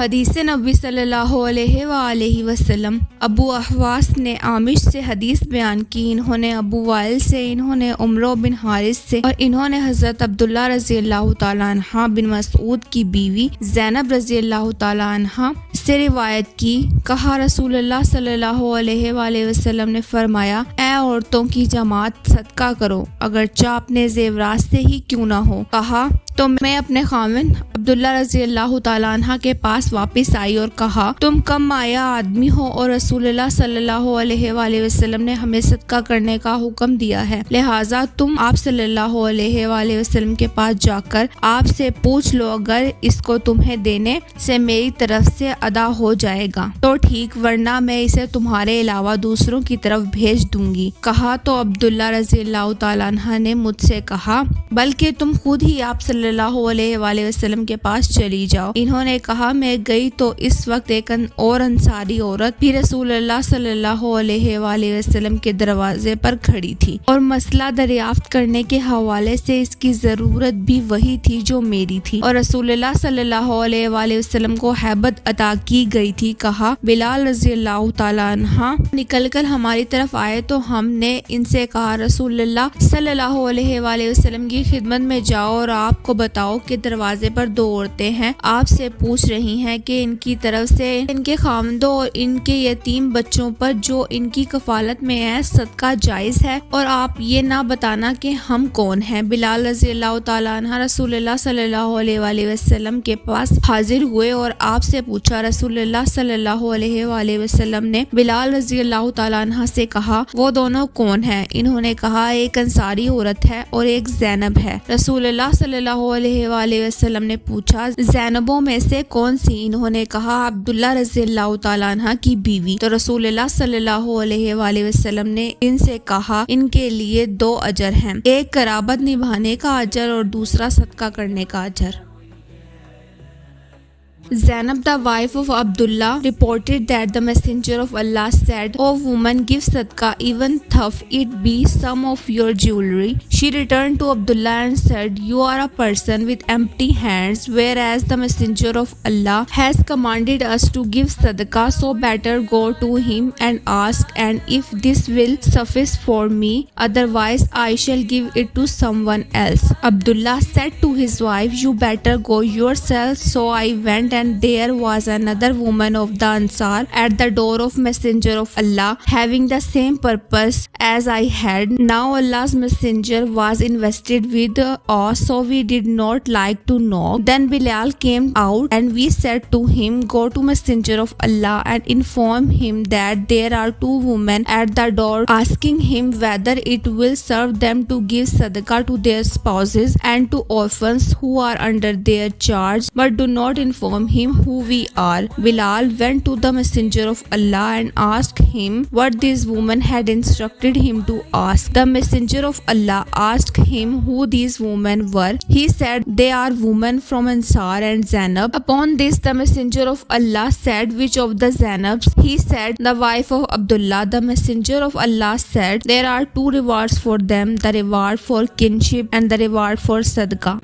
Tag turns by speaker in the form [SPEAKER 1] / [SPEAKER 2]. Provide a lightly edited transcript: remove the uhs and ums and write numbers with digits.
[SPEAKER 1] حدیث نبی صلی اللہ علیہ وآلہ وسلم۔ ابو احواس نے عامش سے حدیث بیان کی، انہوں نے ابو وائل سے، انہوں نے عمرو بن حارث سے، اور انہوں نے حضرت عبداللہ رضی اللہ تعالیٰ عنہ بن مسعود کی بیوی زینب رضی اللہ تعالیٰ عنہ سے روایت کی۔ کہا رسول اللہ صلی اللہ علیہ وآلہ وسلم نے فرمایا، اے عورتوں کی جماعت، صدقہ کرو اگرچہ اپنے زیورات سے ہی کیوں نہ ہو۔ کہا تو میں اپنے خاوند عبداللہ رضی اللہ تعالیٰ عنہ کے پاس واپس آئی اور کہا، تم کم مایہ آدمی ہو اور رسول اللہ صلی اللہ علیہ وآلہ وسلم نے ہمیں صدقہ کرنے کا حکم دیا ہے، لہٰذا تم آپ صلی اللہ علیہ وآلہ وسلم کے پاس جا کر آپ سے پوچھ لو، اگر اس کو تمہیں دینے سے میری طرف سے ادا ہو جائے گا تو ٹھیک، ورنہ میں اسے تمہارے علاوہ دوسروں کی طرف بھیج دوں گی۔ کہا تو عبداللہ رضی اللہ تعالیٰ عنہ نے مجھ سے کہا، بلکہ تم خود ہی آپ صلی اللہ علیہ وآلہ وسلم کے پاس چلی جاؤ۔ انہوں نے کہا، میں گئی تو اس وقت ایک اور انصاری عورت بھی رسول اللہ صلی اللہ علیہ وآلہ وسلم کے دروازے پر کھڑی تھی اور مسئلہ دریافت کرنے کے حوالے سے اس کی ضرورت بھی وہی تھی جو میری تھی، اور رسول اللہ صلی اللہ علیہ وآلہ وسلم کو ہیبت عطا کی گئی تھی۔ کہا بلال رضی اللہ تعالیٰ عنہ نکل کر ہماری طرف آئے تو ہم نے ان سے کہا، رسول اللہ صلی اللہ علیہ وآلہ وسلم کی خدمت میں جاؤ اور آپ کو بتاؤ کہ دروازے پر دو عورتیں ہیں، آپ سے پوچھ رہی ہیں کہ ان کی طرف سے ان کے خاوندوں اور ان کے یتیم بچوں پر جو ان کی کفالت میں ہے صدقہ جائز ہے، اور آپ یہ نہ بتانا کہ ہم کون ہیں۔ بلال رضی اللہ تعالیٰ عنہ رسول اللہ صلی اللہ علیہ وآلہ وسلم کے پاس حاضر ہوئے اور آپ سے پوچھا۔ رسول اللہ صلی اللہ علیہ وآلہ وسلم نے بلال رضی اللہ تعالیٰ عنہ سے کہا، وہ دونوں کون ہیں؟ انہوں نے کہا، ایک انصاری عورت ہے اور ایک زینب ہے۔ رسول اللہ صلی اللہ علیہ وآلہ وسلم نے پوچھا، زینبوں میں سے کون سی؟ انہوں نے کہا، عبداللہ رضی اللہ تعالیٰ عنہ کی بیوی۔ تو رسول اللہ صلی اللہ علیہ وآلہ وسلم نے ان سے کہا، ان کے لیے دو اجر ہیں، ایک قرابت نبھانے کا اجر اور دوسرا صدقہ کرنے کا اجر۔ Zainab, the wife of Abdullah, reported that the Messenger of Allah said, O woman, give sadaqah, even though it be some of your jewelry. She returned to Abdullah and said, You are a person with empty hands, whereas the Messenger of Allah has commanded us to give sadaqah, so better go to him and ask, and if this will suffice for me, otherwise I shall give it to someone else. Abdullah said to his wife, You better go yourself. So I went, and there was another woman of the Ansar at the door of Messenger of Allah, having the same purpose as I had. Now Allah's Messenger was invested with awe, so we did not like to knock. Then Bilal came out, and we said to him, Go to Messenger of Allah and inform him that there are two women at the door, asking him whether it will serve them to give sadaqah to their spouses and to orphans who are under their charge, but do not inform him who we are. Bilal went to the Messenger of Allah and asked him what these women had instructed him to ask. The Messenger of Allah asked him who these women were. He said, They are women from Ansar and Zainab. Upon this, the Messenger of Allah said, Which of the Zainabs? He said, The wife of Abdullah. The Messenger of Allah said, There are two rewards for them, the reward for kinship and the reward for sadaqah.